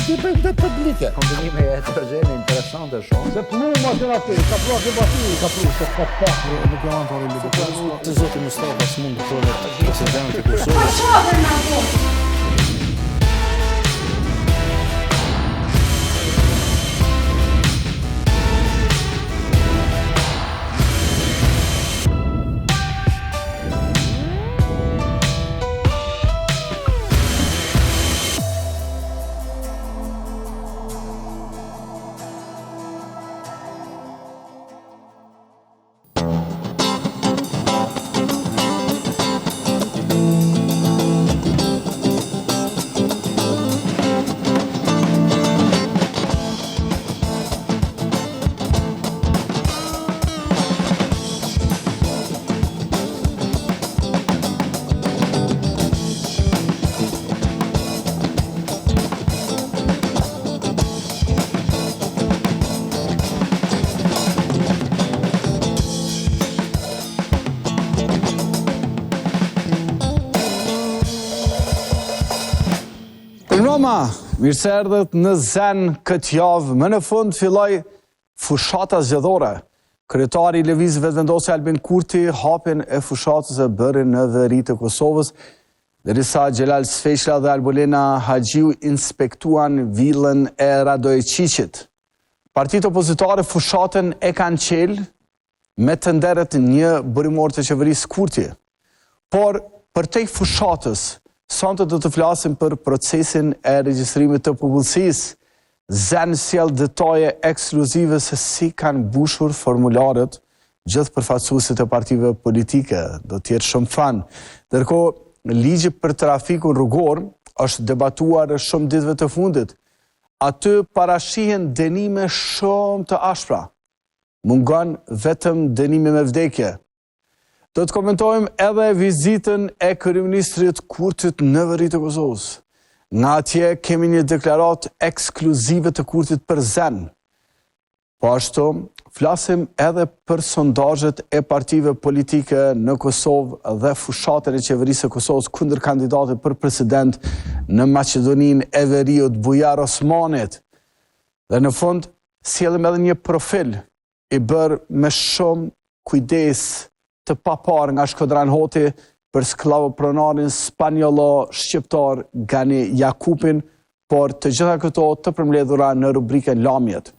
ti për këtë publike. Kombinime heterogene interesante shumë. Se punu makina ti, ka pru ake bati, ka pru se ka pak. Nuk jam antar i libertarë. Të zotin Mustafa së mund të tërë presidentë të Kosovës. Mirë se erdhët në ZEN këtë javë, më në fund filloi fushata zgjedhore. Kryetari i Lëvizjes Vetëvendosje Albin Kurti hapjen e fushatës e bëri në veri të Kosovës, derisa Xhelal Sfeshla dhe Albolena Haxhiu inspektuan villën e Radojqiqit. Partitë opozitare fushatën e kanë qelë me të nderet një burimor të qeverisë Kurti. Por për tej fushatës sonte do të flasim për procesin e regjistrimit të popullsisë. ZEN sjell detaje ekskluzive se si kanë mbushur formularët gjithë përfaqësuesit e partive politike. Do të jetë shumë fan. Ndërkohë, ligji për trafikun rrugor është debatuar shumë ditëve të fundit. Aty parashihen dënime shumë të ashpra. Mungon vetëm dënimi me vdekje. Do të komentojmë edhe vizitën e kryeministrit Kurtit në veri të Kosovës. Nga atje kemi një deklaratë ekskluzive të Kurtit për ZEN. Po ashtu, flasim edhe për sondazhet e partive politike në Kosovë dhe fushatën e qeverisë së Kosovës kundër kandidatit për president në Maqedoninë e Veriut Bujar Osmanit. Dhe në fund, sjellim edhe një profil i bërë me shumë kujdes të papar nga Shkodran Hoti për skllavopronarin spanjollo shqiptar Gani Jakupin, por të gjitha këto të përmbledhura në rubrikën Lamjet.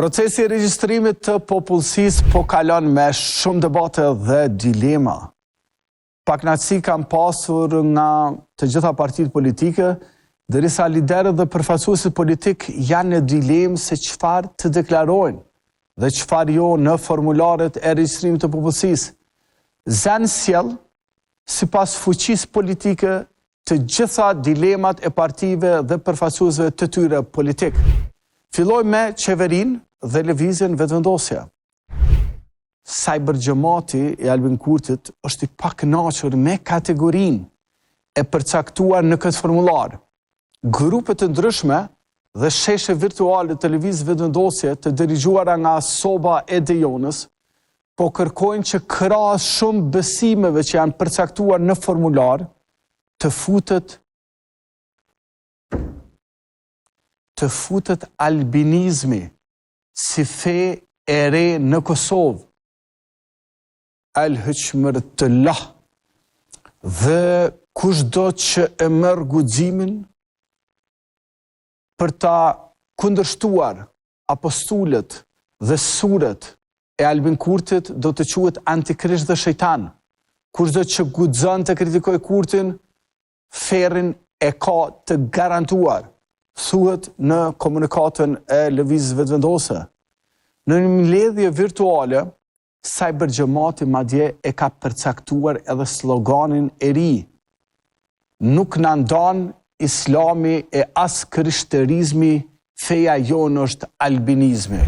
Procesi i regjistrimit të popullsisë po kalon me shumë debate dhe dilema. Pakënaqësi kanë pasur nga të gjitha partitë politike, derisa liderët dhe përfaqësuesit politik janë në dilemë se çfarë të deklarojnë dhe çfarë jo në formularet e regjistrimit të popullsisë. ZEN sjell sipas fuqisë politike të gjitha dilemat e partive dhe përfaqësuesve të tyre politik. Filloj me qeverinë dhe lëvizjen vetëvendosje. Cybergjemati i Albin Kurtit është i pakënaqur me kategorinë e përcaktuar në këtë formular. Grupe të ndryshme dhe sheshe virtuale të lëvizjes vetëvendosje të dirigjuara nga Soba e Dejonës po kërkojnë që krahas shumë besimeve që janë përcaktuar në formular të futet albinizmi si fe e re në Kosovë. El-Hëqmërtëllah. Dhe kushdo që e merr guximin për ta kundërshtuar apostulët dhe surët e Albin Kurtit do të quhet antikrisht dhe shejtan. Kushdo që guxon të kritikojë Kurtin, ferrin e ka të garantuar, thuhet në komunikatën e lëvizjes vetëvendose. Në një mbledhje virtuale, Cybergjamati madje e ka përcaktuar edhe sloganin e ri. Nuk na ndan Islami e as krishterizmi, feja jonë është albinizmi.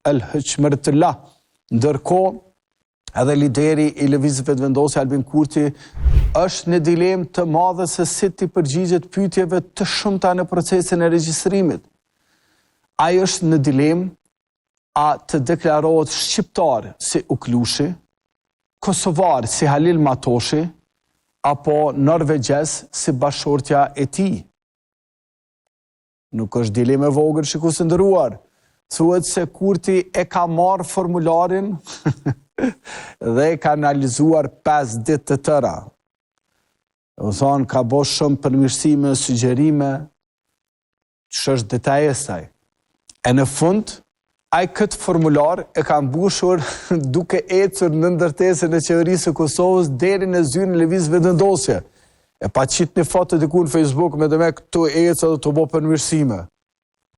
El-Hëqmërtëllah. Ndërkohë, edhe lideri i lëvizjes vetëvendose Albin Kurti është në dilemë të madhe se si të përgjigjet pyetjeve të shumta në procesin e regjistrimit. Ai është në dilemë a të deklarohet shqiptar si Uklushi, kosovar si Halil Matoshi, apo norvegjez si bashortja e tij. Nuk është dilemë e vogël, shikues të nderuar. Thuhet se Kurti e ka marrë formularin dhe e ka analizuar 5 ditë të tëra. Do thonë, ka bërë shumë përmirësime, sugjerime, që është detajistaj. E në fund, ai këtë formular e ka mbushur duke ecur në ndërtesën e qeverisë së Kosovës deri në zyrën e lëvizjes vetëvendosje. E pa qitë një foto diku në Facebook, me dhe me këtu ecë dhe të bo përmirësime.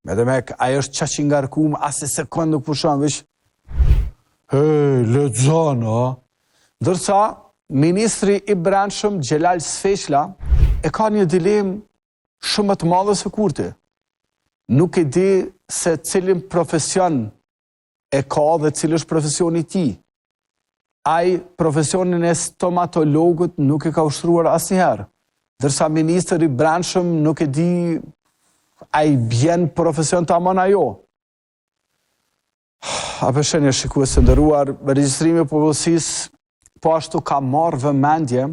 Me dhe me ajo është qaqin ngarkum, asë sekund nuk pushon, veç lexon, a? Ndërsa, ministri i brendshëm Xhelal Sfeqla e ka një dilemë shumë më të madhe se Kurti. Nuk e di se cilin profesion e ka dhe cilë është profesioni i tij. Ai profesionin e stomatologut nuk e ka ushtruar asnjëherë. Dërsa ministri i brendshëm nuk e di a i bjen profesion të amon ajo. A përshenje shikues të nderuar, regjistrimi i popullsisë po ashtu ka marrë vëmendje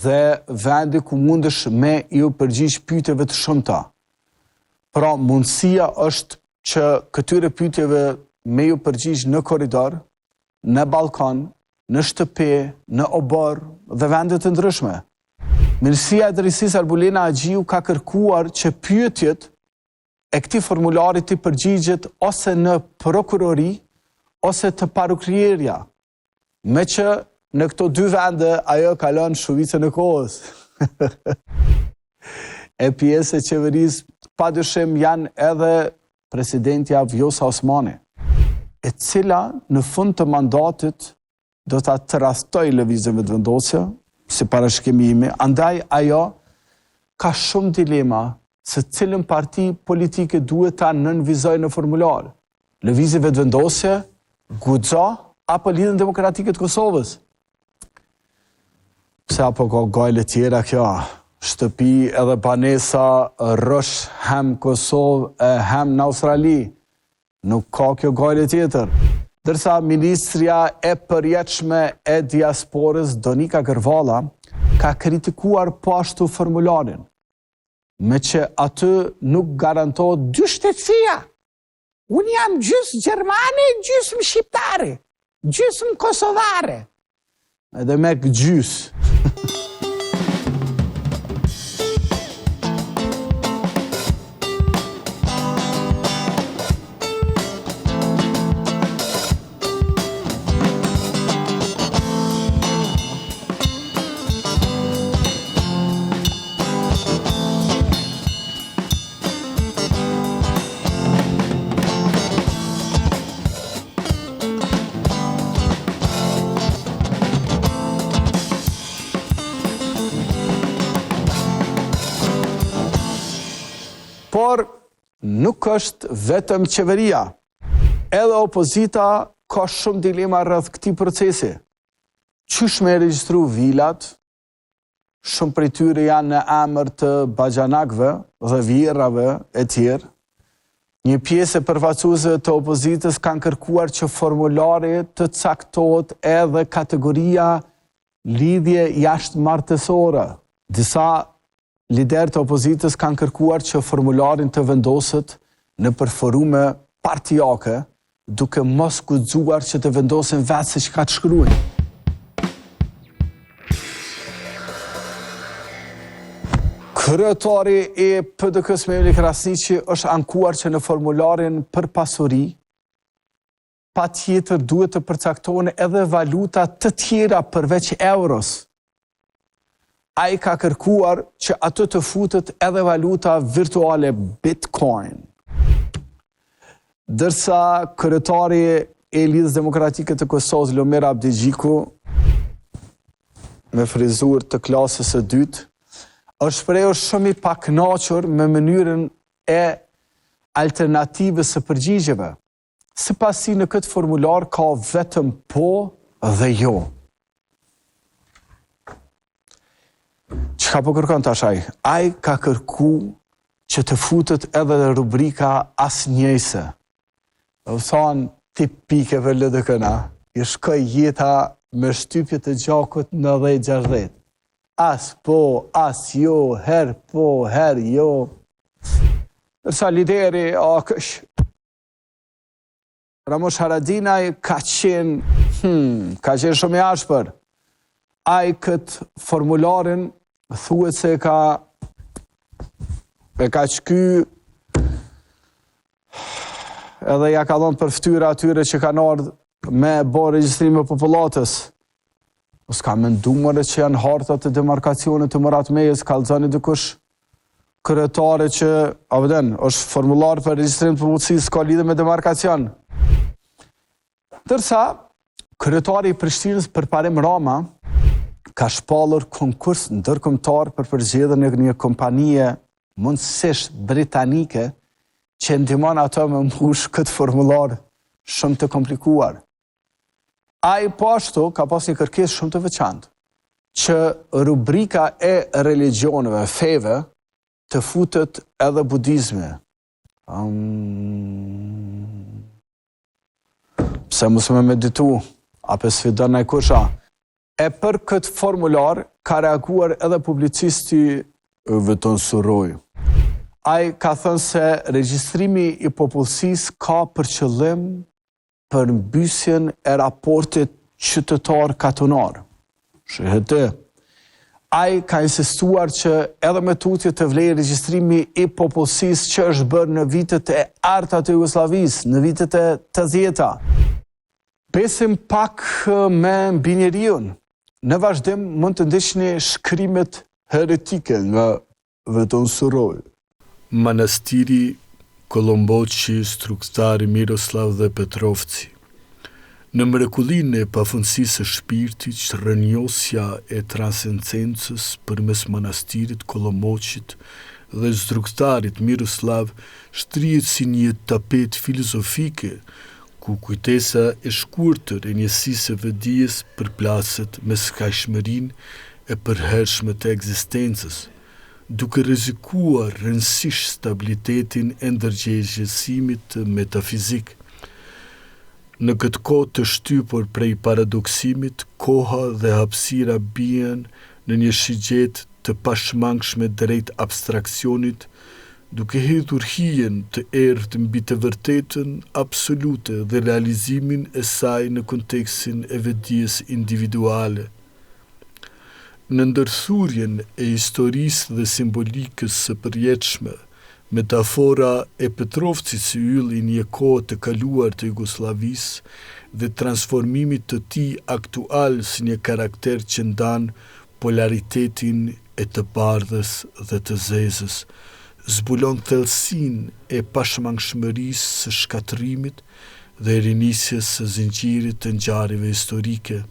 dhe vendi ku mundesh me ju përgjigj pyetjeve të shumta. Pra mundësia është që këtyre pyetjeve me ju përgjigj në korridor, në balkon, në shtëpi, në obor dhe vende të ndryshme. Ministria e Drejtësisë Arbulena Agjiu ka kërkuar që pyetjet e këtij formulari të përgjigjet ose në prokurori ose të parukrierja, me që në këto 2 vende ajo kalon shumicën e kohës. E pjesë e qeverisë padyshim janë edhe presidentja Vjosa Osmani, e cila në fund të mandatit do ta trastoj lëvizjen vetëvendosje, si parashikimi imi, andaj ajo ka shumë dilema se cilën parti politike duhet ta nënvizojë në formular. Lëvizje vetëvendosje, guxo apo Lidhjen Demokratike të Kosovës. Pse apo ka gajle tjera kjo? Shtëpi edhe banesa rrosh hem Kosovë, hem në Australi. Nuk ka kjo gajle tjetër. Dërsa Ministria e Përjetshme e Diasporës Donika Gërvalla ka kritikuar po ashtu formularin, me që aty nuk garantohet 2 shtetësia. Unë jam gjysmë gjermane, gjysmë shqiptare, gjysmë kosovare. Edhe me gjys. Por nuk është vetëm qeveria. Edhe opozita ka shumë dilema rreth këtij procesi. Qysh me regjistru vilat, shumë prej tyre janë në emër të baxhanakëve dhe vjerrave e tjerë. Një pjesë e përfaqësuesve të opozitës kanë kërkuar që formulari të caktohet edhe kategoria lidhje jashtëmartësore. Disa liderë të opozitës kanë kërkuar që formularin të vendoset nëpër forume partijake, duke mos guxuar që të vendosin vetë se çka të shkruajnë. Kryetari i PDK-s Mevli Krasniqi është ankuar që në formularin për pasuri patjetër duhet të përcaktohen edhe valuta të tjera përveç euros. Ai ka kërkuar që atë të futet edhe valuta virtuale Bitcoin. Dërsa kryetari i Lidhjes Demokratike të Kosovës Lomer Abdigjiku, me frizurë të klasës së dytë, është shprehur shumë i pakënaqur me mënyrën e alternativës së përgjigjeve. Sipas tij në këtë formular ka vetëm po dhe jo. Çka po kërkon tash ai? Ai ka kërku që të futet edhe rubrika asnjëse. Do thonë tipike për LDK-na, i shkoj jeta me shtypje të gjakut në 10-60. As po, as jo, her po, her jo. Nërsa lideri akësh. Ramush Haradinaj ka qenë shumë i ashpër. Ai këtë formularin thuhet se ka shky edhe ja ka dhënë për ftyra atyre që kanë ardhur me bërë regjistrim e popullatës. S'ka menduar që janë harta të demarkacionit të Muratmejës, kallëzoni dikush kryetare që është formular për regjistrim të popullsisë, s'ka lidhje me demarkacion. Ndërsa kryetari i Prishtinës Artan Behramin ka shpallur konkurs ndërkombëtar për përzgjedhjen e një kompanie mundësisht britanike që ndihmon ato me mbush këtë formular shumë të komplikuar. Ai po ashtu ka pas një kërkesë shumë të veçantë, që rubrika e religioneve, feve, të futet edhe budizmi. Pse mos me meditu, apo sfidon ai kusha. E për këtë formular ka reaguar edhe publicisti Veton Suroj. Ai ka thënë se regjistrimi i popullsisë ka për qëllim përmbysjen e raportit qytetar katunar. Shihet. Ai ka insistuar që edhe me tutje të vlejë regjistrimi i popullsisë që është bërë në vitet e arta të Jugosllavisë, në vitet e 80-ta. Besim pak me mbi njeriun. Në vazhdim mund të ndiqni shkrimet heretike nga Veton Suroj. Manastiri Kolomboqi, Struktari Miroslav dhe Petrovci. Në mrekullinë e pafundësisë së shpirtit, rrënjosja e transcendencës përmes manastirit Kolomboqit dhe Struktarit Miroslav shtrihet si një tapet filozofike, ku kujtesa e shkurtër e njësisë së vedijes përplaset me skajshmërinë e përhershme të ekzistencës, duke rrezikuar rëndësisht stabilitetin e ndërgjegjësimit metafizik. Në këtë kohë të shtypur prej paradoksimit, koha dhe hapësira bien në një shigjet të pashmangshme drejt abstraksionit, duke hedhur hijen të errët mbi të vërtetën absolute dhe realizimin e saj në kontekstin e vedijes individuale. Në ndërthurjen e historisë dhe simbolikës së përjetshme, metafora e Petrovcit si yll i një kohe të kaluar të Jugosllavisë dhe transformimit të tij aktual si një karakter që ndan polaritetin e të bardhës dhe të zezës, zbulon thellësinë e pashmangshmërisë së shkatërimit dhe rinisjes së zinxhirit të ngjarjeve historike.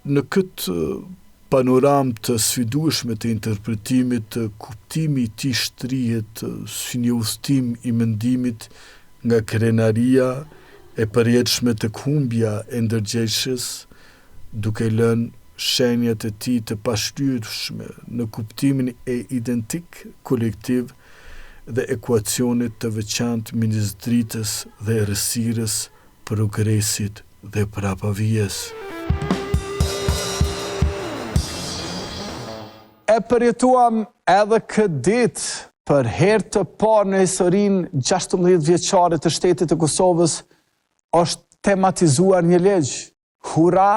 Në këtë panoramë të sfidueshme të interpretimit të kuptimi I tij shtrihet si një udhëtim I mendimit nga krenaria e përjetshme tek humbja e ndërgjegjësisë, duke lënë shenjat e tij të pashlyeshme në kuptimin e identik kolektiv dhe ekuacionit të veçantë midis dritës dhe errësirës, progresit dhe prapavijes. E përjetuam edhe këtë ditë për herë të parë në historinë 16 vjeçare të shtetit të Kosovës është tematizuar një ligj. Hura!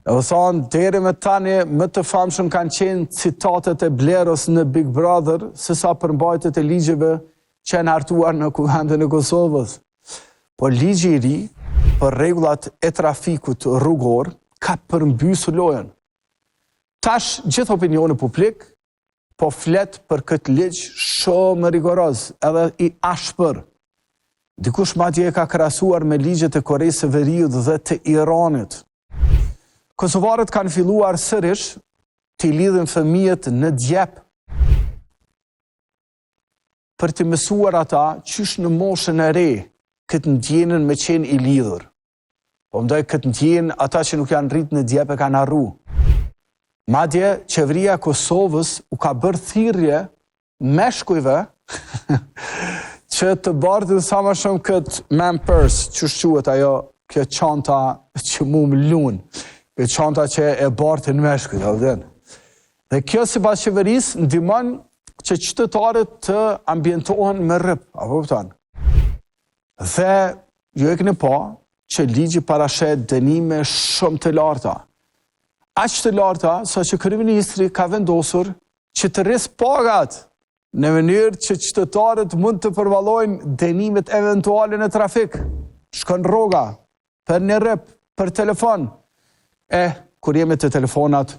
E u thonë, deri me tani më të famshëm kanë qenë citatet e Bleros në Big Brother, sesa përmbajtjet e ligjeve që janë hartuar në Kuvendin e Kosovës. Por ligji I ri për rregullat e trafikut rrugor ka përmbysur lojën. Tash gjithë opinioni publik po flet për këtë ligj shumë rigoroz, edhe I ashpër. Dikush madje e ka krahasuar me ligjet e Koresë së Veriut dhe të Iranit. Kosovarët kanë filluar sërish të lidhin fëmijët në djep për të mësuar ata qysh në moshën e re këtë ndjenën me qenë I lidhur. Po mendoj këtë ndjenë ata që nuk janë rrit në djep e kanë harru. Madje qeveria e Kosovës u ka bërë thirrje meshkujve që të bardhin sa më shumë këtë man purse, që quhet ajo kjo çanta që mu më lun, kjo çanta që e bardhin meshkujt, vjen. Dhe kjo sipas qeverisë ndihmon që qytetarët të ambientohen me rrip, apo kupton? Dhe ju e keni pa që ligji parashet dënime shumë të larta. Aq të larta sa që kryeministri ka vendosur që të rrisë pagat në mënyrë që qytetarët mund të përvallojnë dënimet eventuale në trafik. Shkon rroga për një rrip, për telefon. Kur jemi te telefonat,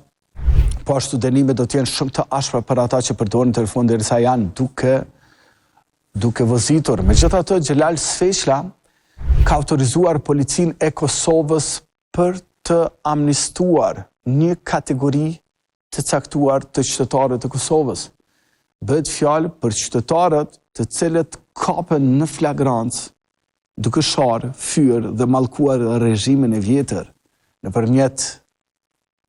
po ashtu dënimet do të jenë shumë të ashpra për ata që përdorin telefon derisa janë duke vozitur. Megjithatë, Xhelal Sfeqla ka autorizuar policinë e Kosovës për të amnistuar një kategori të caktuar të qytetarëve të Kosovës. Bëhet fjalë për qytetarët të cilët kapen në flagrancë duke sharë, fyer dhe mallkuar regjimin e vjetër nëpërmjet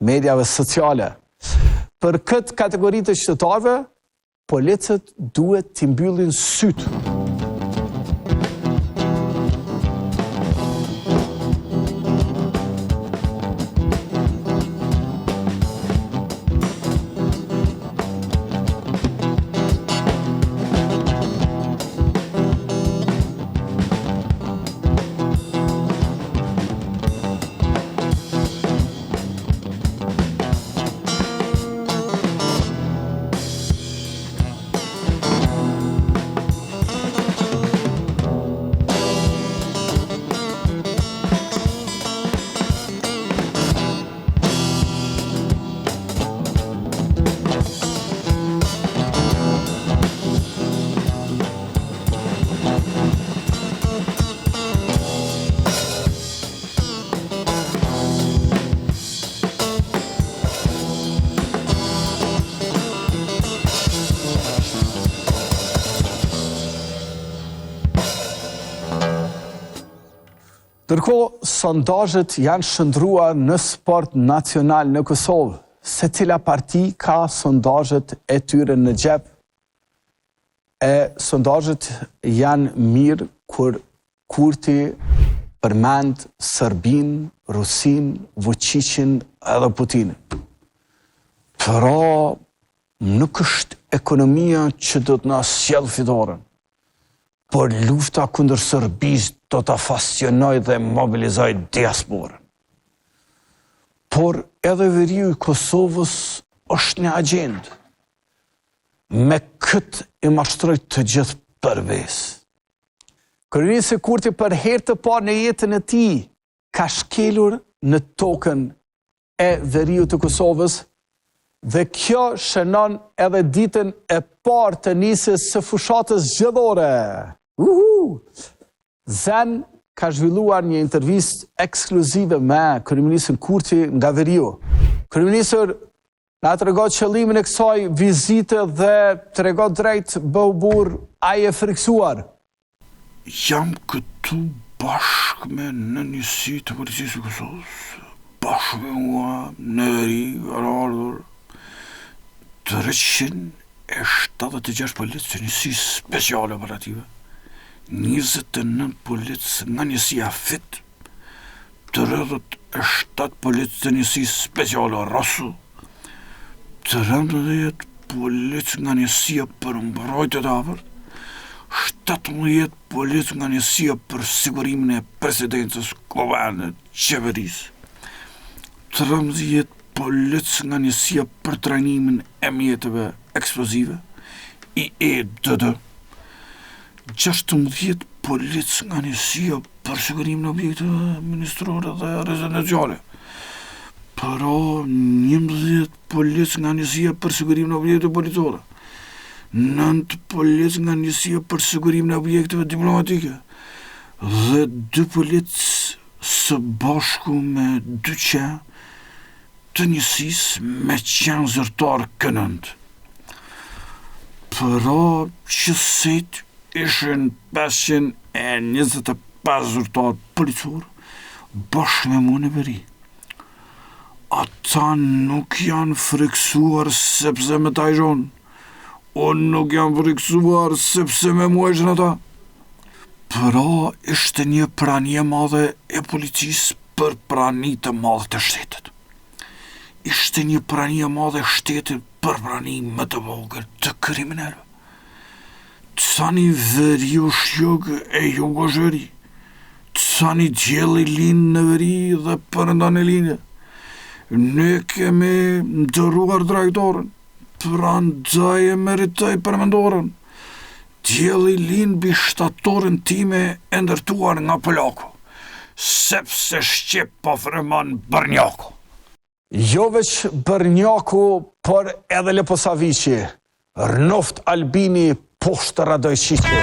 mediave sociale. Për këtë kategori të qytetarëve, policët duhet t'i mbyllin sytë. Ndërkohë, sondazhet janë shndruar në sport nacional në Kosovë. Secila parti ka sondazhet e tyre në xhep. Sondazhet janë mirë kur Kurti përmend Serbinë, Rusinë, Vučićin edhe Putinin. Pra, nuk është ekonomia që do të na sjellë fitoren, por lufta kundër Serbisë do ta fascionoj dhe mobilizoj diasporën. Por edhe veriu I Kosovës është në agjendë. Me këtë I mashtroj të gjithë përvesë. Kryeministri Kurti për herë të parë në jetën e tij ka shkelur në tokën e veriut të Kosovës dhe kjo shënon edhe ditën e parë të nisjes së fushatës zgjedhore. ZEN ka zhvilluar një intervistë ekskluzive me kryeministrin Kurti nga veriu. Kryeministri na tregon qëllimin e kësaj vizite dhe tregon drejt bëu burr ai e friksuar. Jam këtu bashkë me në njësi të policisë të Kosovës, bashkë me mua në veri, ardhur 376 policë të njësi speciale operative, 29 policë nga njësia FIT, 37 policë të njësi speciale Rosu, 13 policë nga njësia për mbrojtje të afërt, 17 policë nga njësia për sigurimin e presidencës komande qeverisë, 13 policë nga njësia për trajnimin e mjetëve eksplozive, IEDD, 16 policë nga njësia për sigurimin e objekteve ministrore dhe rezidenciale, para 11 policë nga njësia për sigurimin e objekteve policore, 9 policë nga njësia për sigurimin e objekteve diplomatike dhe 2 policë së bashku me 2 qenë të njësisë me qenë zyrtar kënënd. Para qësit ishin 525 zyrtar policor bashkë me mu në veri. Ata nuk janë friksuar sepse me ta ishonë, unë nuk jam friksuar sepse me mua ishin ata. Pra ishte një pranie madhe e policisë për prani të madhe të shtetit. Ishte një pranie madhe e shtetit për prani më të vogël të kriminalëve. Tsani veri u shjog e jugo është veri. Tsani djeli linë në veri dhe përënda në linje. Ne kemi ndëruar drejtorën, prandaj e meritoj përmendorën. Djeli linë bi shtatorën time e ndërtuar nga Polaku, sepse Shqip po freman Bërnjaku. Jo veç Bërnjaku, por edhe Leposaviqi, Rnoft Albini poshtë Radojqiqi.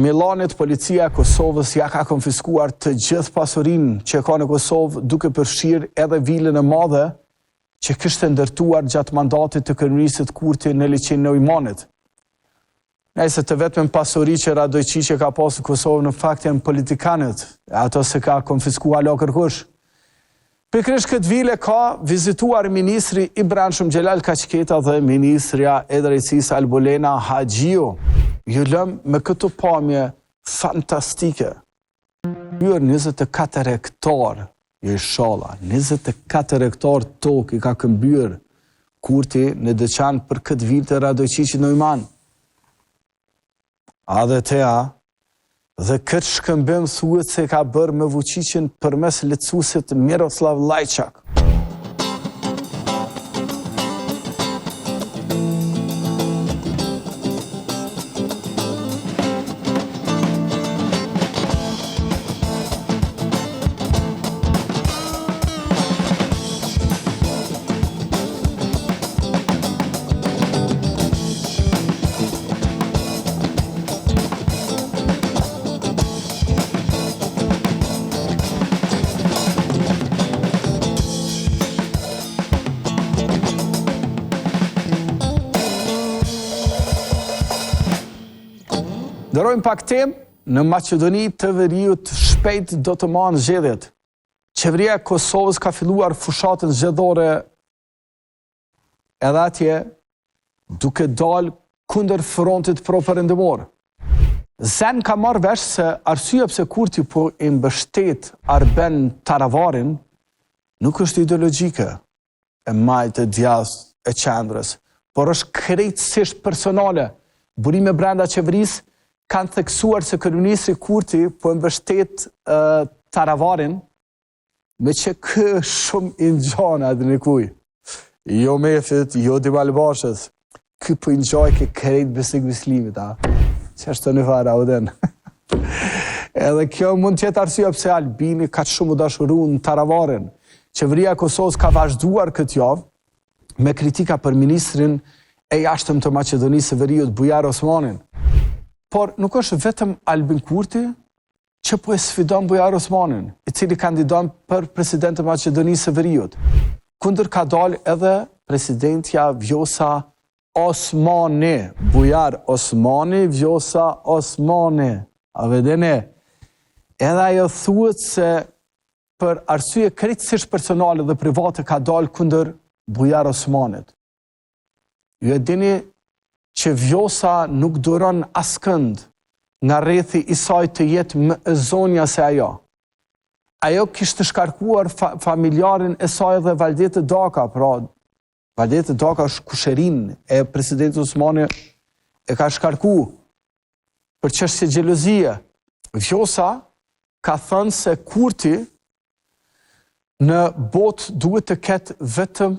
Milanit, policia e Kosovës ja ka konfiskuar të gjithë pasurinë që ka në Kosovë, duke përfshirë edhe vilën e madhe që kishte ndërtuar gjatë mandatit të kryeministit Kurti në liçenin e Ujmanit. Nëse të vetëm pasuri që Radojqiqi ka pasur Kosovë në fakt janë politikanët, ato se ka konfiskuar la kërkush. Pikërisht këtë vile ka vizituar ministri i brendshëm Xhelal Kaqketa dhe ministrja e drejtësisë Albolena Haxhiu. Ju lëm me këtë pamje fantastike. Hyrë 24 hektar, inshallah, 24 hektar tokë i ka këmbyer Kurti në Deçan për këtë vile të Radojqiqit në Ujman. A dhe tea, dhe këtë shkëmbim thuhet se ka bërë me Vučićin përmes lehtësuesit Miroslav Lajçak. Ndërojmë pak temë, në Maqedoni të Veriut shpejt do të marrë zgjedhjet. Qeveria e Kosovës ka filluar fushatën zgjedhore edhe atje duke dalë kundër frontit pro-perëndimor. ZEN ka marrë vesh se arsyeja pse Kurti po i mbështet Arben Taravarin nuk është ideologjike e majtë, e djathtë, e qendrës, por është krejtësisht personale. Burime brenda qeverisë kanë theksuar se kryeministri Kurti po mbështet Taravarin me që kë shumë i ngjana atë në kuj. jo Mefit, jo Dibalbashës. Ky po i ngjaj ke krejt besnik muslimit, a? Që është të në fara, o den. Edhe kjo mund tjetë arsye pse Albini ka shumë u dashuru në Taravarin. Qeveria e Kosovës ka vazhduar këtë javë me kritika për ministrin e jashtëm të Maqedonisë së Veriut, Bujar Osmanin. Por nuk është vetëm Albin Kurti që po e sfidon Bujar Osmanin, i cili kandidon për president të Maqedonisë së Veriut. Kundër ka dalë edhe presidentja Vjosa Osmani, Bujar Osmani, Vjosa Osmani. A vedene? Edhe ajo thuhet se për arsye krejtësisht personale dhe private ka dalë kundër Bujar Osmanit. Ju e dini që Vjosa nuk duron askënd nga rrethi i saj të jetë më e zonja se ajo. Ajo kishte shkarkuar familjarin e saj dhe Valdetë Daka, pra Valdetë Daka është kusherin e presidentit Osmani e ka shkarku për çështje xhelozie. Vjosa ka thënë se Kurti në botë duhet të ketë vetëm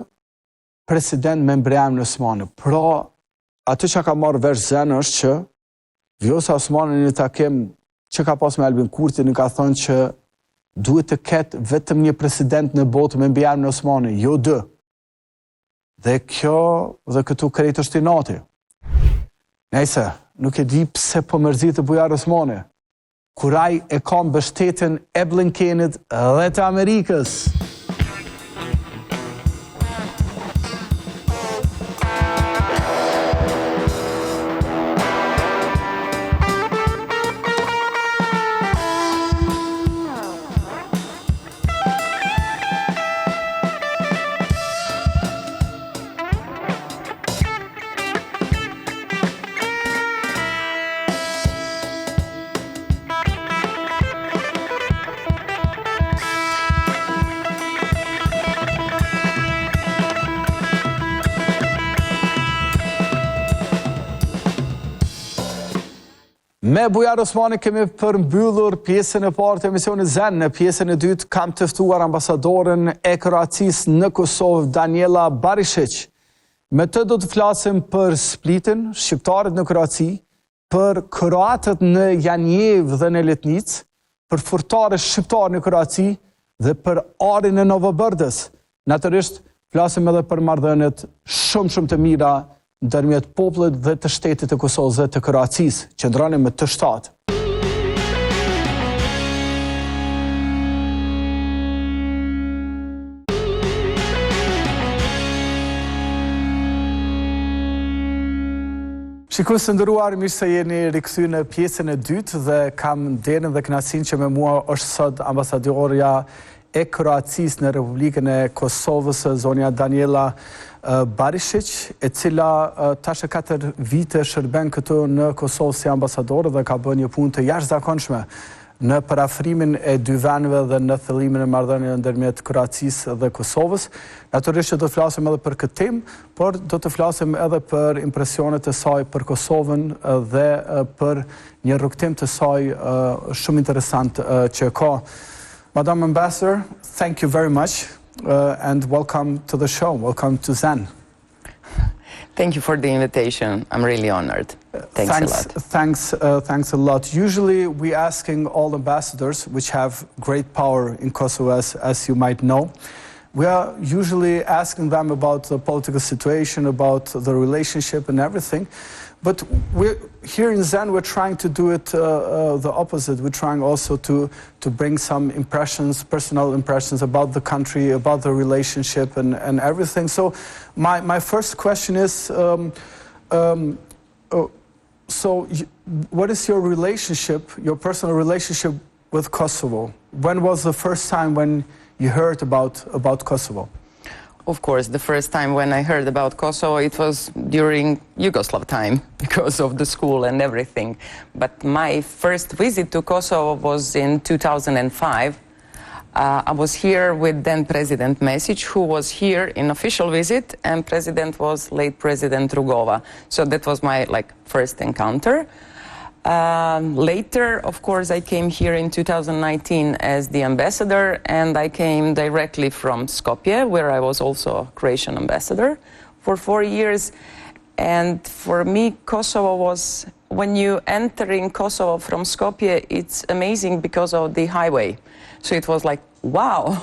president me Behramin Osmani. Pra, atë që ka marrë vesh ZEN është që Vjosa Osmani në takim që ka pas me Albin Kurti në ka thënë që duhet të ketë vetëm një president në botë me Behramin Osmani, jo dë. Dhe kjo dhe këtu krejt është i nati. Nejse, nuk e di pse po mërzitë Bujar Osmani. Kuraj e ka mbështetjen e Blinkenit dhe të Amerikës. Me Bujar Osmani kemi përmbyllur pjesën e parë të emisionit ZEN. Në pjesën e dytë kam të ftuar ambasadoren e Kroacisë në Kosovë, Daniela Barishić. Me të do të flasim për splitin, shqiptarët në Kroaci, për kroatët në Janjev dhe në Letnicë, për furtarët shqiptarë në Kroaci dhe për arin e Novobërdës. Natyrisht, flasim edhe për marrëdhëniet shumë të mira ndërmjet popullit dhe të shtetit të Kosovës dhe të Kroacisë, qëndroni me të shtatë. Shikues të nderuar, mirë se jeni rikthyer në pjesën e dytë dhe kam nderin dhe kënaqësinë që me mua është sot ambasadorja e Kroacisë në Republikën e Kosovës, zonja Daniela Barishić, e cila tash e 4 vite shërben këtu në Kosovë si ambasadore dhe ka bërë një punë të jashtëzakonshme në parafrimin e dy vendeve dhe në thellimin e marrëdhënieve ndërmjet Kroacisë dhe Kosovës. Natyrisht do të flasim edhe për këtë temë, por do të flasim edhe për impresionet e saj për Kosovën dhe për një rrugtim të saj shumë interesant që ka. Madam Ambassador, thank you very much and welcome to the show. Welcome to ZEN. Thank you for the invitation. I'm really honored. Thanks a lot. Thanks a lot. Usually we asking all ambassadors, which have great power in Kosovo, as you might know, we are usually asking them about the political situation, about the relationship and everything. But here in ZEN, we're trying to do it the opposite. We're trying also to bring some impressions, personal impressions about the country, about the relationship and everything. So my first question is, what is your relationship, your personal relationship with Kosovo? When was the first time when you heard about Kosovo? Of course, the first time when I heard about Kosovo, it was during Yugoslav time because of the school and everything. But my first visit to Kosovo was in 2005. I was here with then President Mesić, who was here in official visit, and President was late President Rugova. So that was my first encounter. Later, of course, I came here in 2019 as the ambassador, and I came directly from Skopje, where I was also a Croatian ambassador for 4 years. And for me, Kosovo was, when you enter in Kosovo from Skopje, it's amazing because of the highway. So it was like, wow,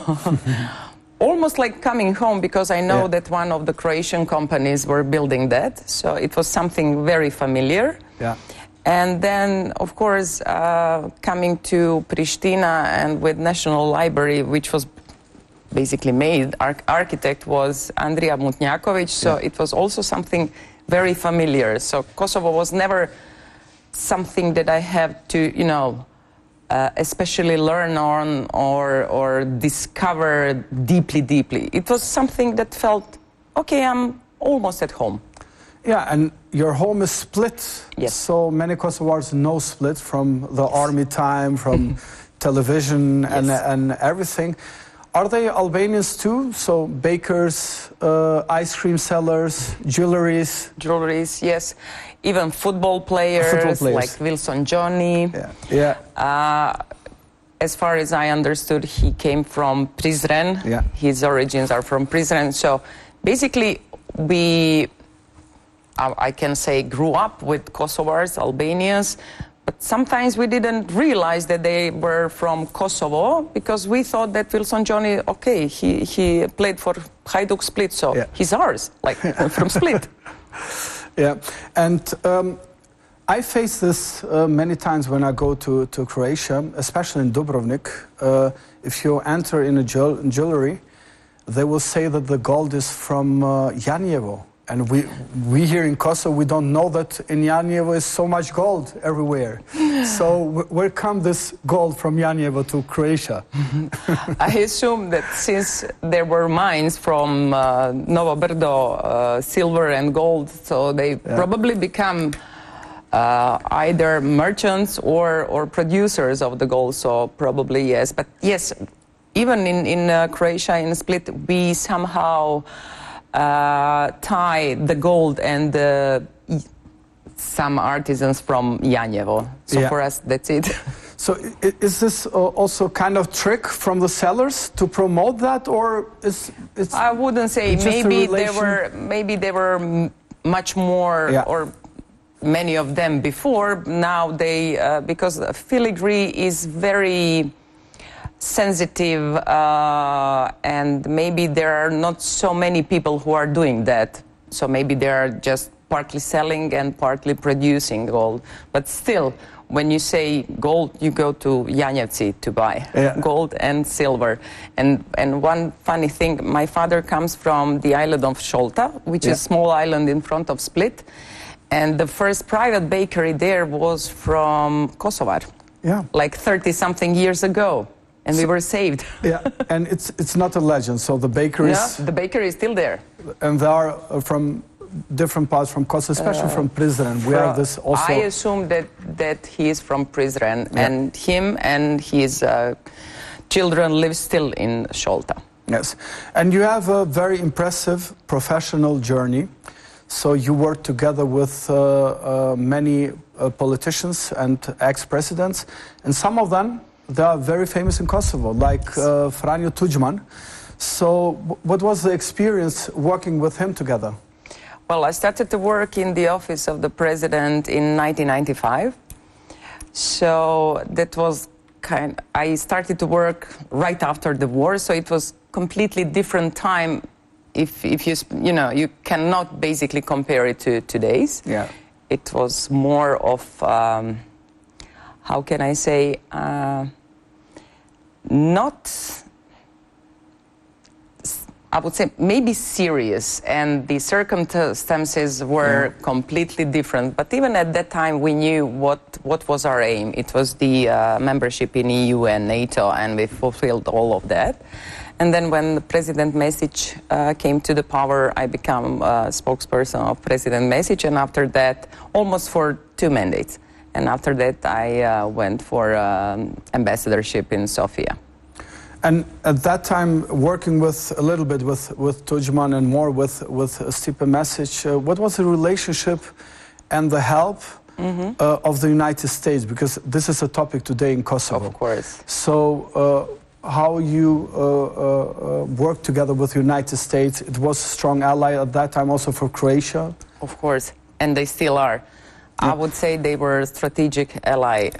almost like coming home, because I know that one of the Croatian companies were building that. So it was something very familiar. Yeah. And then, of course, coming to Pristina and with National Library, which was basically made, architect was Andrija Mutnjaković, so it was also something very familiar. So Kosovo was never something that I have to, you know, especially learn on or discover deeply. It was something that felt, okay, I'm almost at home. Yeah, and your home is Split. Yes. So many Kosovars know Split from the army time, from television and everything. Are they Albanians too? So bakers, ice cream sellers, jewelries? Jewelries, yes. Even football players. Like Wilson Johnny. Yeah. As far as I understood, he came from Prizren. Yeah. His origins are from Prizren. So basically, I can say, grew up with Kosovars, Albanians, but sometimes we didn't realize that they were from Kosovo, because we thought that Wilson Johnny, okay, he played for Hajduk Split, so he's ours, like from Split. Yeah, and I face this many times when I go to Croatia, especially in Dubrovnik. If you enter in a jewelry, they will say that the gold is from Janjevo. And we here in Kosovo, we don't know that in Janjevo is so much gold everywhere. So where come this gold from Janjevo to Croatia? I assume that since there were mines from Novo Brdo, silver and gold, so they probably become either merchants or producers of the gold, so probably yes. But yes, even in Croatia, in Split, we somehow tie the gold and some artisans from Janjevo. So for us, that's it. So is this also kind of trick from the sellers to promote that, or it's I wouldn't say. Maybe there were much more or many of them before. Now they because filigree is very sensitive, and maybe there are not so many people who are doing that. So maybe they are just partly selling and partly producing gold. But still, when you say gold, you go to Janjevci to buy gold and silver. And one funny thing, my father comes from the island of Šolta, which is a small island in front of Split. And the first private bakery there was from Kosovar, like 30-something years ago. And we were saved. Yeah, and it's not a legend. So the bakeries... Yeah, the bakery is still there. And they are from different parts from Kosovo, especially from Prizren. We have this also... I assume that he is from Prizren, and him and his children live still in Šolta. Yes, and you have a very impressive professional journey. So you work together with many politicians and ex-presidents, and some of them, they are very famous in Kosovo, like Franjo Tuđman. So what was the experience working with him together? Well, I started to work in the office of the president in 1995. So that was I started to work right after the war, so it was completely different time. If you know, you cannot basically compare it to today's. Yeah. It was more of, how can I say, not, I would say maybe serious, and the circumstances were completely different. But even at that time, we knew what was our aim. It was the membership in EU and NATO, and we fulfilled all of that. And then when President Mesić came to the power, I became a spokesperson of President Mesić, and after that, almost for 2 mandates. And after that, I went for ambassadorship in Sofia. And at that time, working with a little bit with Tuđman and more with Stipe Mesić, what was the relationship and the help of the United States? Because this is a topic today in Kosovo. Of course. So how you work together with the United States? It was a strong ally at that time also for Croatia. Of course, and they still are. I would say they were a strategic ally,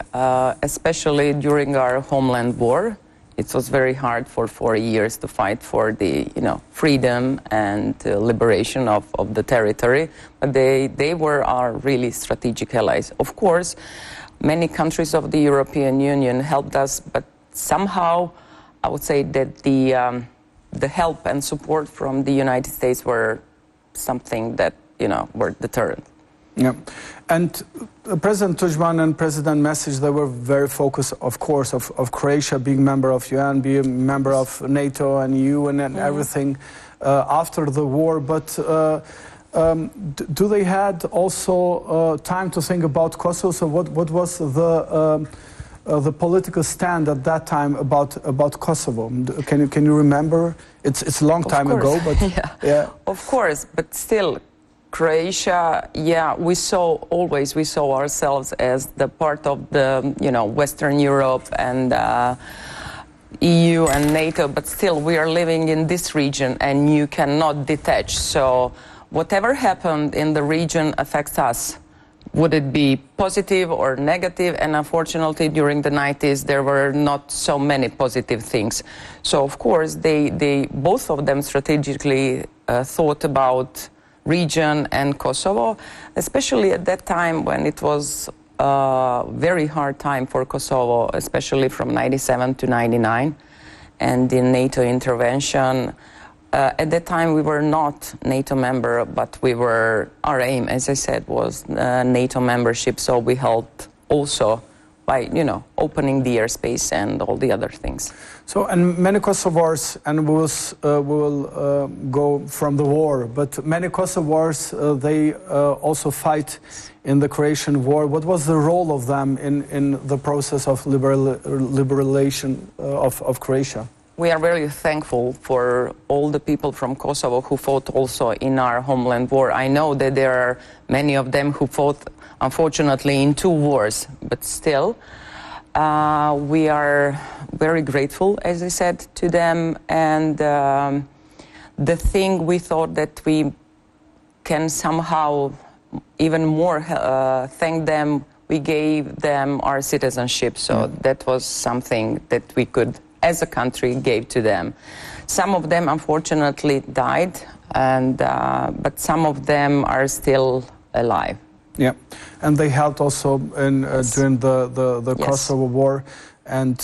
especially during our homeland war. It was very hard for 4 years to fight for the, freedom and liberation of the territory. But they were our really strategic allies. Of course, many countries of the European Union helped us, but somehow I would say that the help and support from the United States were something that, were deterrent. Yeah, and President Tudjman and President Mesic, they were very focused, of course, of Croatia being member of UN, being a member of NATO and EU and everything after the war. But do they had also time to think about Kosovo? So what was the political stand at that time about Kosovo? Can you remember? It's a long time ago, but yeah. Of course, but still. Croatia, we saw ourselves as the part of the, Western Europe and EU and NATO, but still we are living in this region and you cannot detach. So whatever happened in the region affects us. Would it be positive or negative? And unfortunately, during the 90s, there were not so many positive things. So of course, they both of them strategically thought about region and Kosovo, especially at that time when it was a very hard time for Kosovo, especially from 97 to 99, and the NATO intervention. At that time, we were not NATO member, but our aim, as I said, was NATO membership, so we helped also by, opening the airspace and all the other things. So, and many Kosovars, and we will go from the war, but many Kosovars, they also fight in the Croatian war. What was the role of them in the process of liberalization of Croatia? We are very thankful for all the people from Kosovo who fought also in our homeland war. I know that there are many of them who fought, unfortunately, in 2 wars, but still, we are very grateful, as I said, to them. And the thing we thought that we can somehow even more thank them, we gave them our citizenship. So that was something that we could, as a country, gave to them. Some of them, unfortunately, died, and but some of them are still alive. Yeah, and they helped also in, during the Kosovo war, and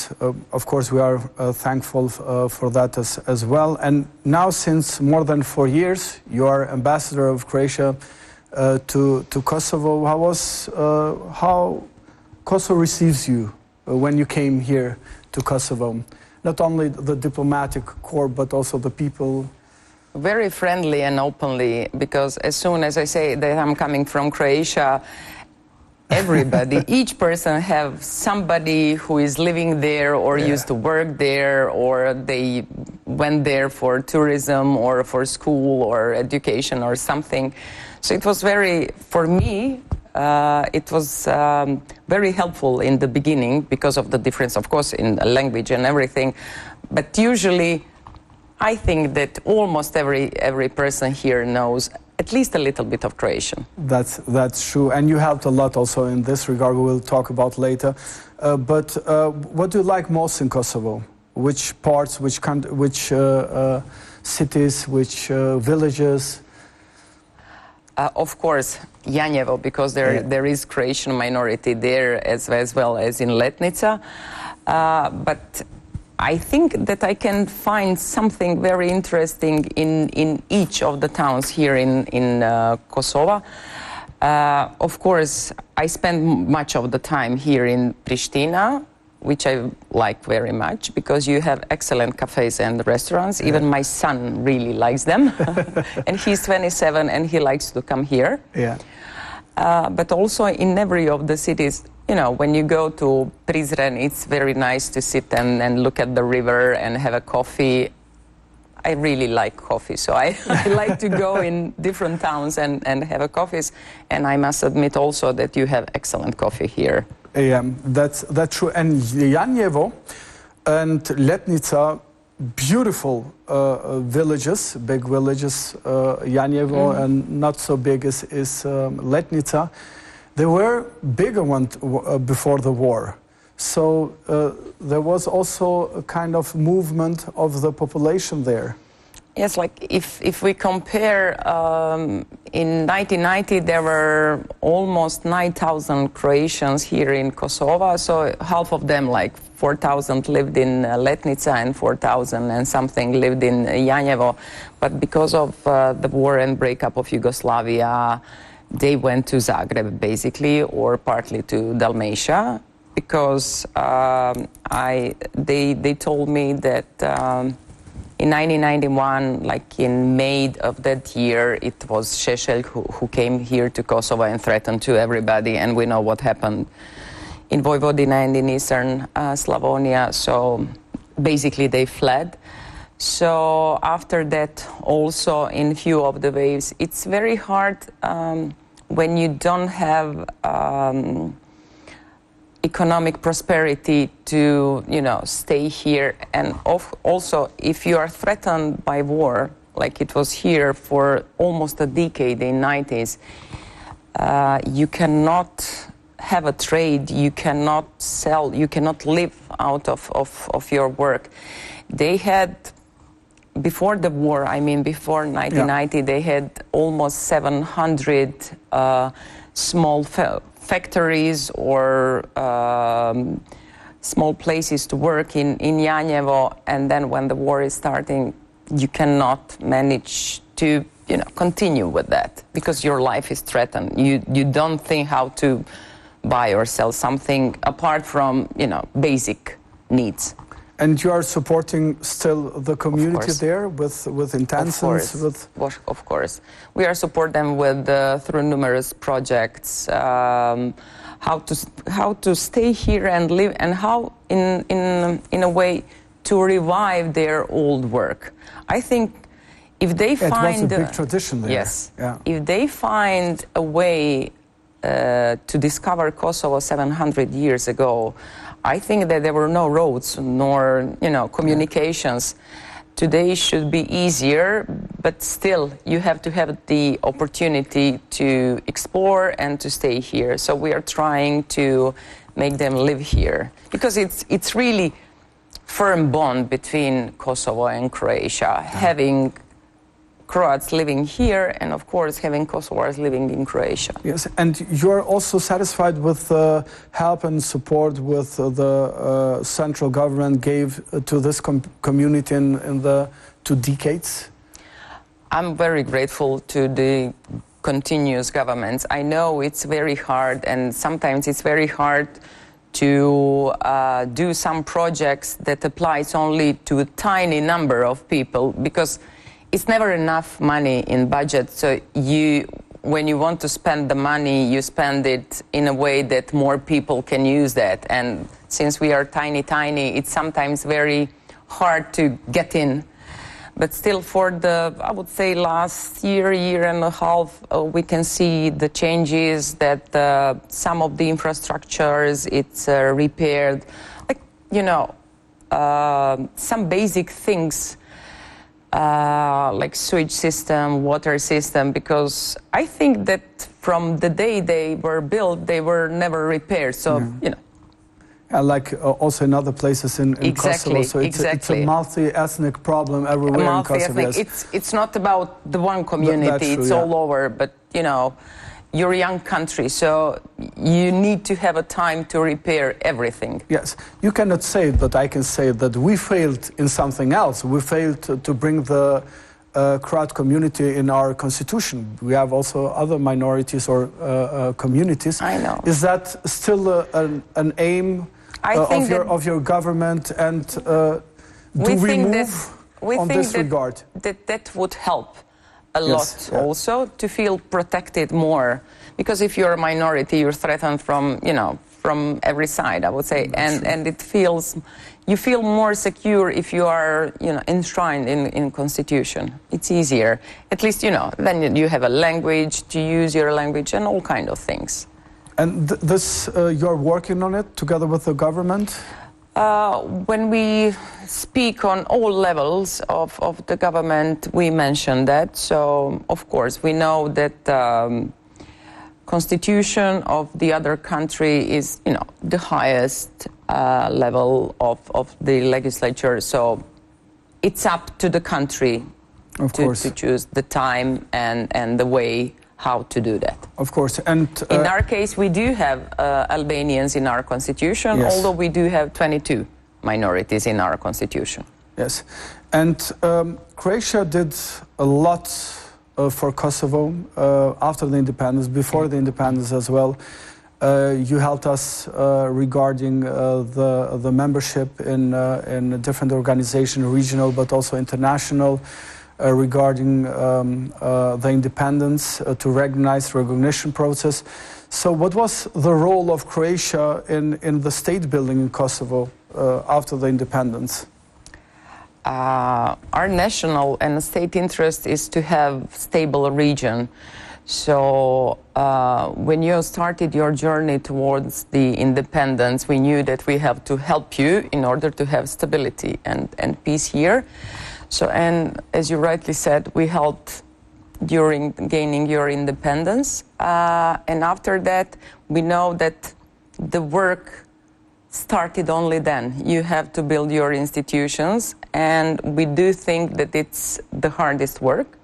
of course we are thankful for that as well. And now, since more than 4 years, you are ambassador of Croatia to Kosovo. How Kosovo receives you when you came here to Kosovo? Not only the diplomatic corps, but also the people. Very friendly and openly, because as soon as I say that I'm coming from Croatia, everybody, each person have somebody who is living there or used to work there, or they went there for tourism or for school or education or something. So it was for me, it was very helpful in the beginning because of the difference, of course, in the language and everything. But usually, I think that almost every person here knows at least a little bit of Croatian. That's true, and you helped a lot also in this regard. We will talk about later. But what do you like most in Kosovo? Which parts? Which cities? Which villages? Of course, Janjevo, because there is Croatian minority there as well as in Letnica. But I think that I can find something very interesting in each of the towns here in Kosovo. Of course, I spend much of the time here in Pristina, which I like very much because you have excellent cafes and restaurants. Even my son really likes them. And he's 27 and he likes to come here. Yeah. But also in every of the cities, when you go to Prizren, it's very nice to sit and look at the river and have a coffee. I really like coffee, so I like to go in different towns and have a coffees, and I must admit also that you have excellent coffee here. That's true. And Janjevo and Letnica, beautiful villages, big villages. Janjevo and not so big is Letnica. They were bigger ones before the war. So there was also a kind of movement of the population there. Yes, like if we compare, in 1990 there were almost 9,000 Croatians here in Kosovo, so half of them, like 4,000, lived in Letnica and 4,000 and something lived in Janjevo. But because of the war and breakup of Yugoslavia, they went to Zagreb basically, or partly to Dalmatia, because they told me that in 1991, like in May of that year, it was Šešelj who came here to Kosovo and threatened to everybody, and we know what happened in Vojvodina and in eastern Slavonia, so basically they fled. So after that, also in few of the waves, it's very hard when you don't have economic prosperity to, stay here. And also, if you are threatened by war, like it was here for almost a decade in 90s, you cannot have a trade, you cannot sell, you cannot live out of your work. They had, before the war, before 1990, they had almost 700 small factories or small places to work in Janjevo, and then when the war is starting, you cannot manage to continue with that because your life is threatened. You don't think how to buy or sell something apart from basic needs. And you are supporting still the community there with intentions? Of course. We are supporting them with through numerous projects, how to stay here and live, and how in a way to revive their old work. I think if they find... It was a big tradition there. Yes. Yeah. If they find a way to discover Kosovo 700 years ago, I think that there were no roads nor communications. Today should be easier, but still you have to have the opportunity to explore and to stay here. So we are trying to make them live here because it's really firm bond between Kosovo and Croatia, having Croats living here, and of course having Kosovars living in Croatia. Yes, and you're also satisfied with the help and support with the central government gave to this community in the 2 decades? I'm very grateful to the continuous governments. I know it's very hard, and sometimes it's very hard to do some projects that applies only to a tiny number of people, because it's never enough money in budget, so when you want to spend the money, you spend it in a way that more people can use that. And since we are tiny, it's sometimes very hard to get in. But still, for the, I would say, last year and a half, we can see the changes that some of the infrastructures, it's repaired. Like, some basic things, like sewage system, water system, because I think that from the day they were built, they were never repaired. So, like also in other places in Kosovo, so it's a multi-ethnic problem everywhere in Kosovo. Yes. It's not about the one community, it's all over, but you're a young country, so you need to have a time to repair everything. Yes, you cannot say it, but I can say that we failed in something else. We failed to bring the Croat community in our constitution. We have also other minorities or communities. I know. Is that still an aim of your government, and do we move on this regard? That would help a lot also to feel protected more, because if you're a minority, you're threatened from from every side, I would say, and it feels, you feel more secure if you are, enshrined in Constitution. It's easier, at least, then you have a language to use your language and all kind of things. And this, you're working on it together with the government? When we speak on all levels of the government, we mention that. So, of course, we know that constitution of the other country is, the highest level of the legislature. So it's up to the country to choose the time and the way how to do that. Of course. And in our case, we do have Albanians in our constitution, yes. although we do have 22 minorities in our constitution. Yes. And Croatia did a lot for Kosovo after the independence, before the independence as well. You helped us regarding the membership in different organizations, regional but also international, regarding the independence, to recognize recognition process. So what was the role of Croatia in the state building in Kosovo after the independence? Our national and state interest is to have stable region. So when you started your journey towards the independence, we knew that we have to help you in order to have stability and peace here. So, and as you rightly said, we helped during gaining your independence. And after that, we know that the work started only then. You have to build your institutions, and we do think that it's the hardest work.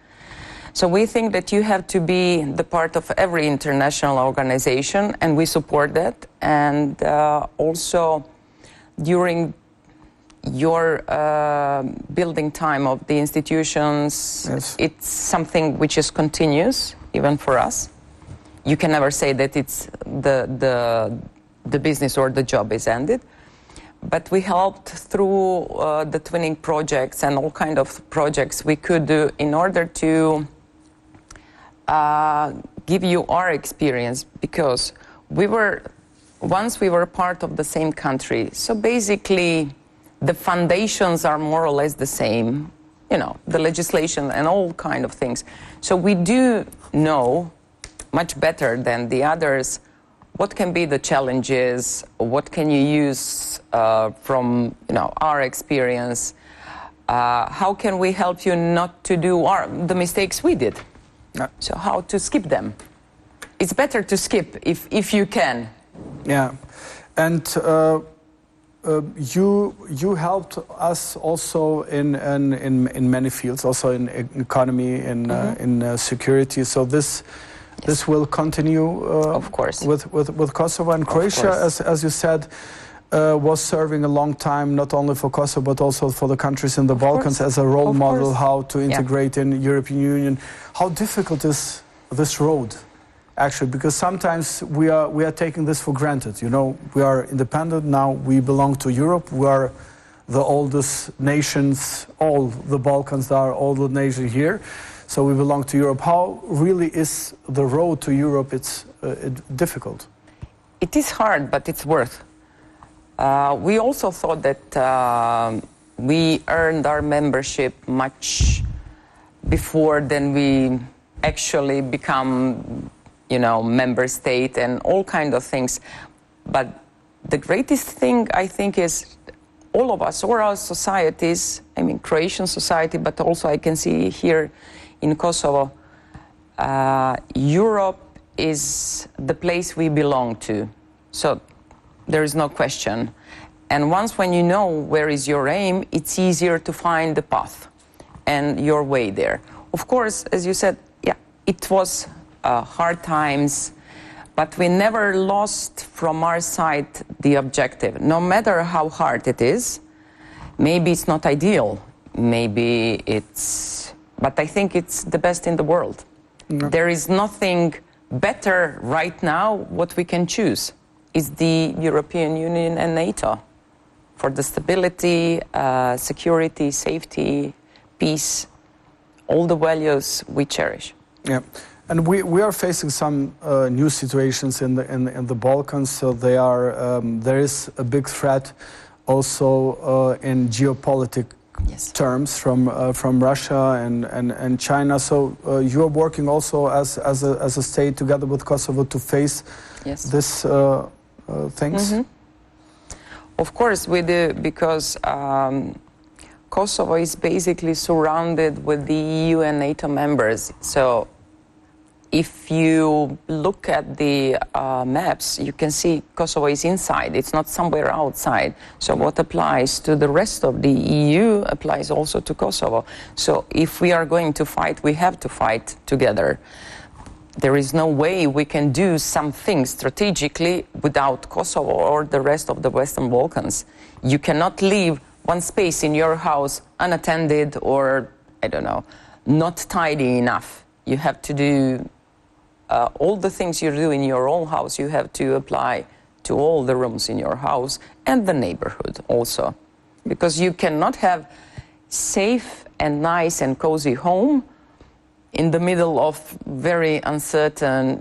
So we think that you have to be the part of every international organization, and we support that. And also during your building time of the institutions, yes. It's something which is continuous, even for us. You can never say that it's the business or the job is ended. But we helped through the twinning projects and all kind of projects we could do in order to give you our experience, because once we were part of the same country. So basically, the foundations are more or less the same, the legislation and all kind of things. So we do know much better than the others what can be the challenges, what can you use from our experience, how can we help you not to do the mistakes we did. Yeah. So how to skip them. It's better to skip if you can. Yeah, and you helped us also in many fields, also in economy, in security. So this will continue, of course, with Kosovo and Croatia, as you said, was serving a long time not only for Kosovo but also for the countries in the Balkans as a role model how to integrate in European Union. How difficult is this road? Actually, because sometimes we are taking this for granted. We are independent now. We belong to Europe. We are the oldest nations. All the Balkans are all the nations here, so we belong to Europe. How really is the road to Europe? It's difficult. It is hard, but it's worth. We also thought that we earned our membership much before than we actually become member state and all kind of things. But the greatest thing, I think, is all of us, or our societies, Croatian society, but also I can see here in Kosovo, Europe is the place we belong to. So there is no question. And once when you know where is your aim, it's easier to find the path and your way there. Of course, as you said, it was hard times, but we never lost from our side the objective. No matter how hard it is, maybe it's not ideal, maybe but I think it's the best in the world. No. There is nothing better right now what we can choose is the European Union and NATO for the stability, security, safety, peace, all the values we cherish. Yeah. And we are facing some new situations in the Balkans. So there is a big threat also in geopolitical terms from Russia and China. So you are working also as a state together with Kosovo to face this things. Mm-hmm. Of course we do, because Kosovo is basically surrounded with the EU and NATO members. So if you look at the maps, you can see Kosovo is inside. It's not somewhere outside. So what applies to the rest of the EU applies also to Kosovo. So if we are going to fight, we have to fight together. There is no way we can do something strategically without Kosovo or the rest of the Western Balkans. You cannot leave one space in your house unattended or, I don't know, not tidy enough. You have to do all the things you do in your own house, you have to apply to all the rooms in your house and the neighborhood also. Because you cannot have safe and nice and cozy home in the middle of very uncertain,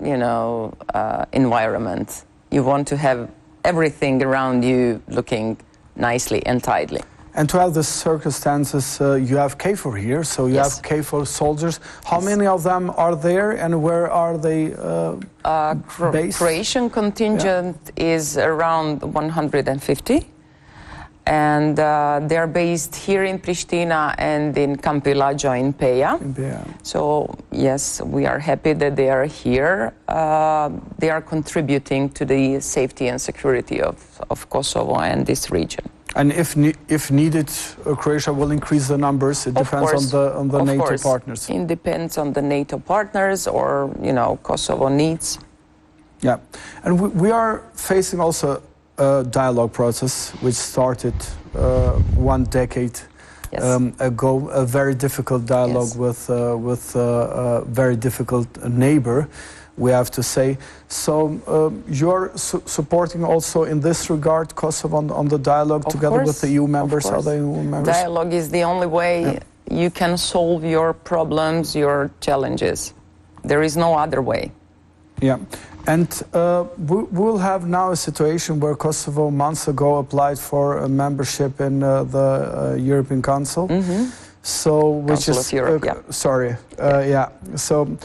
environment. You want to have everything around you looking nicely and tidily. And to have the circumstances, you have KFOR here, so you have KFOR soldiers. How many of them are there, and where are they based? Croatian contingent is around 150, and they are based here in Pristina and in Campi Lađo in Peja. So yes, we are happy that they are here. They are contributing to the safety and security of Kosovo and this region. And if needed, Croatia will increase the numbers. It depends on the NATO partners. It depends on the NATO partners or Kosovo needs. Yeah, and we are facing also a dialogue process which started 1 decade ago. A very difficult dialogue with a very difficult neighbor, we have to say. So you're supporting also in this regard Kosovo on the dialogue together with the EU members? Are they EU members? Dialogue is the only way you can solve your problems, your challenges. There is no other way. Yeah, and we'll have now a situation where Kosovo months ago applied for a membership in the European Council. Mm-hmm. So which Council is of Europe, So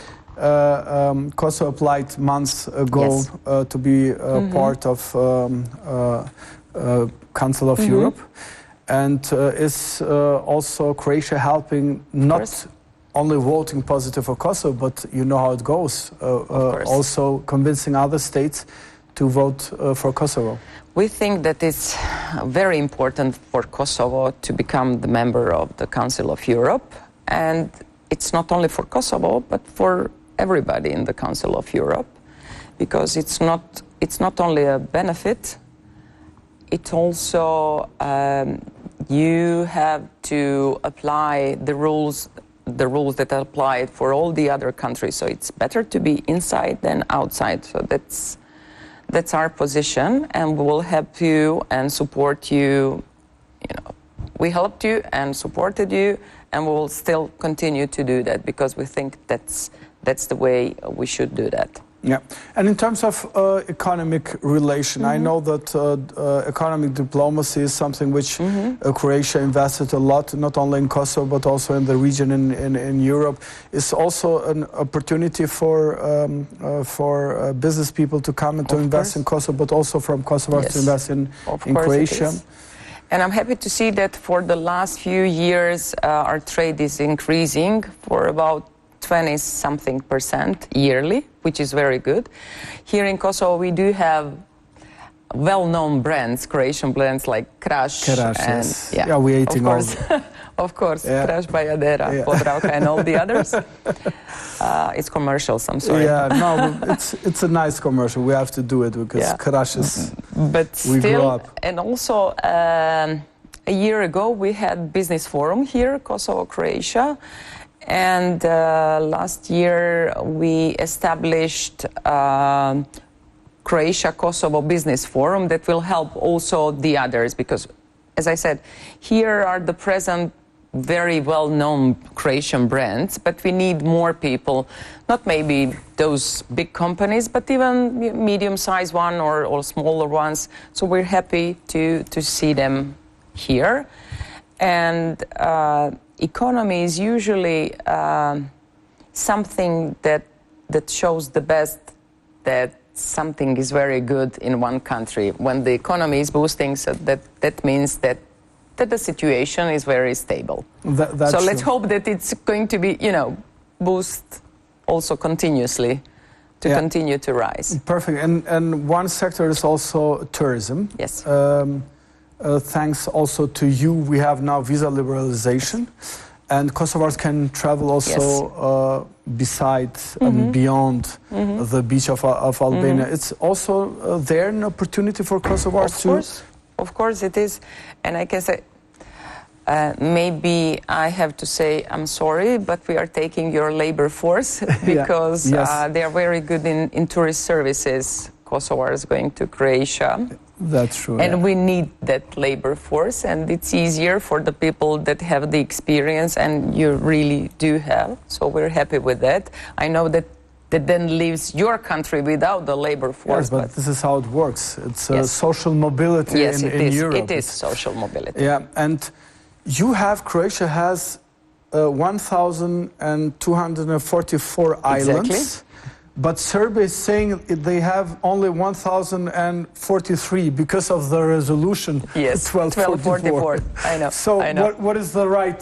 Kosovo applied months ago to be part of Council of Europe, and is also Croatia helping not only voting positive for Kosovo, but you know how it goes, also convincing other states to vote for Kosovo. We think that it's very important for Kosovo to become the member of the Council of Europe, and it's not only for Kosovo, but for everybody in the Council of Europe, because it's not only a benefit, it also you have to apply the rules that are applied for all the other countries. So it's better to be inside than outside. So that's our position, and we will help you and support you. We helped you and supported you, and we will still continue to do that because we think that's the way we should do that. Yeah, and in terms of economic relation, I know that economic diplomacy is something which Croatia invested a lot, not only in Kosovo but also in the region in Europe. It's also an opportunity for business people to come and to invest in Kosovo, but also from Kosovo to invest in Croatia. And I'm happy to see that for the last few years our trade is increasing for about 20-something% yearly, which is very good. Here in Kosovo, we do have well-known brands, Croatian brands like Kraš. And we're eating all. Of course, Kraš, Bajadera, Podravka, and all the others. It's commercials, I'm sorry. Yeah, no, it's a nice commercial. We have to do it because Kraš is. But still, we grew up. And also, a year ago, we had business forum here, Kosovo, Croatia. And last year we established Croatia-Kosovo Business Forum that will help also the others because, as I said, here are the present very well-known Croatian brands, but we need more people, not maybe those big companies, but even medium-sized one or smaller ones. So we're happy to see them here. And economy is usually something that shows the best that something is very good in one country. When the economy is boosting, so that means that the situation is very stable. So let's hope that it's going to be, boost also continuously to continue to rise. Perfect. And one sector is also tourism. Yes. Thanks also to you, we have now visa liberalization, and Kosovars can travel also beside and beyond the beach of Albania. It's also there an opportunity for Kosovars to... Of course it is. And I can say, maybe I have to say I'm sorry, but we are taking your labor force because they are very good in tourist services. Kosovars going to Croatia. That's true. And we need that labor force, and it's easier for the people that have the experience, and you really do have. So we're happy with that. I know that then leaves your country without the labor force. Yes, but this is how it works. It's social mobility in Europe. It is social mobility. Yeah, and Croatia has 1,244 islands. But Serbia is saying they have only 1,043 because of the resolution 1244. I know. So I know. What is the right?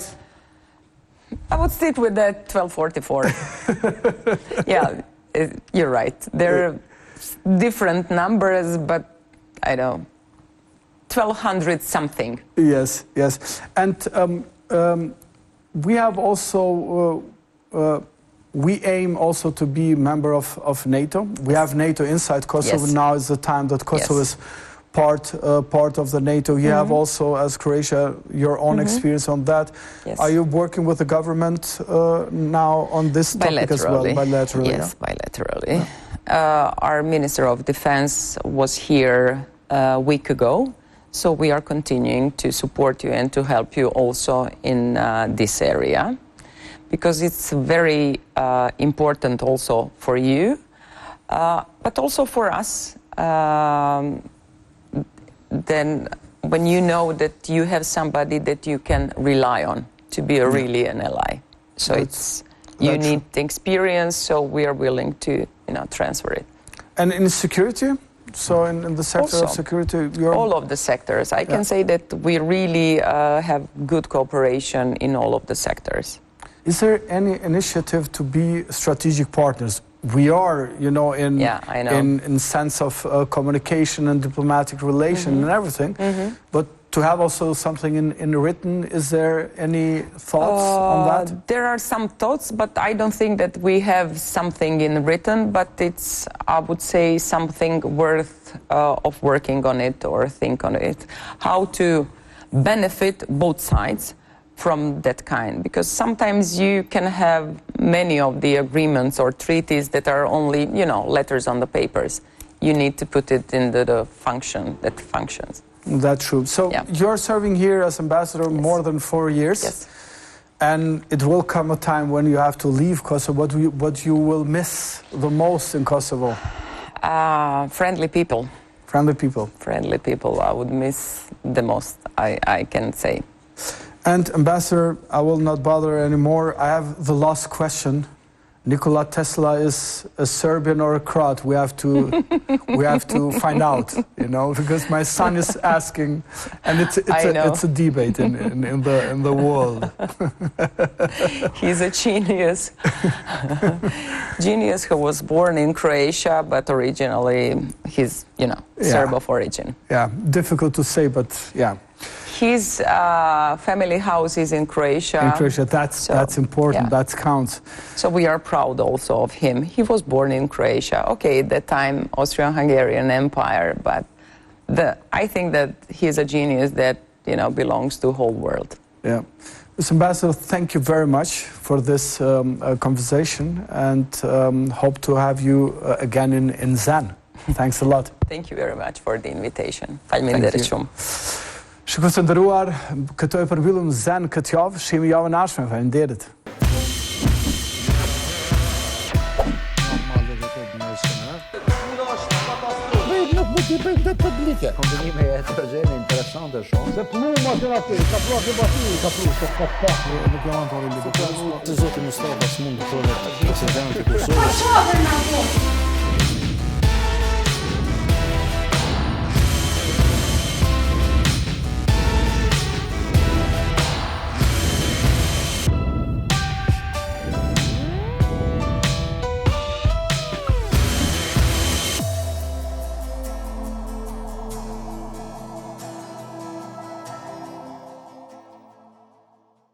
I would stick with that 1244. Yeah, you're right. There are different numbers, but I know, 1,200 something. Yes, yes. And we have also... we aim also to be a member of NATO. We have NATO inside Kosovo. Yes. Now is the time that Kosovo is part of the NATO. You have also, as Croatia, your own experience on that. Yes. Are you working with the government now on this topic as well? Bilaterally. Yes, bilaterally. Our Minister of Defense was here a week ago. So we are continuing to support you and to help you also in this area, because it's very important also for you, but also for us. Then when you know that you have somebody that you can rely on to be really an ally. So you need the experience, so we are willing to transfer it. And in security? So in the sector also, of security? All of the sectors. I can say that we really have good cooperation in all of the sectors. Is there any initiative to be strategic partners? We are, in sense of communication and diplomatic relation and everything, but to have also something in written, is there any thoughts on that? There are some thoughts, but I don't think that we have something in written, but it's, I would say, something worth of working on it or think on it. How to benefit both sides from that kind, because sometimes you can have many of the agreements or treaties that are only, letters on the papers. You need to put it into the function that functions. That's true. So you're serving here as ambassador more than 4 years. Yes. And it will come a time when you have to leave Kosovo. What you will miss the most in Kosovo? Friendly people. Friendly people. Friendly people I would miss the most, I can say. And Ambassador, I will not bother anymore. I have the last question. Nikola Tesla is a Serbian or a Croat? We have to find out, because my son is asking, and it's a debate in the world. He's a genius. Genius who was born in Croatia, but originally he's Serb of origin. Yeah, difficult to say, but yeah. His family house is in Croatia. In Croatia, that's important, that counts. So we are proud also of him. He was born in Croatia. Okay, at that time, Austrian-Hungarian Empire, but I think that he's a genius that, belongs to the whole world. Yeah. Mr. Ambassador, thank you very much for this conversation, and hope to have you again in ZEN. Thanks a lot. Thank you very much for the invitation. Thank you. Shikues të nderuar, këto e përmbyllim ZEN këtë javë, shihemi javën e ardhshme. Faleminderit. Kombinime heterogene interesante shumë. Se pluma që aty, ka pru bati, ka pru se ka pa. Nuk jam antar i libertës. Të zotin Mustafa s'mund të thonë presidenti i Kosovës.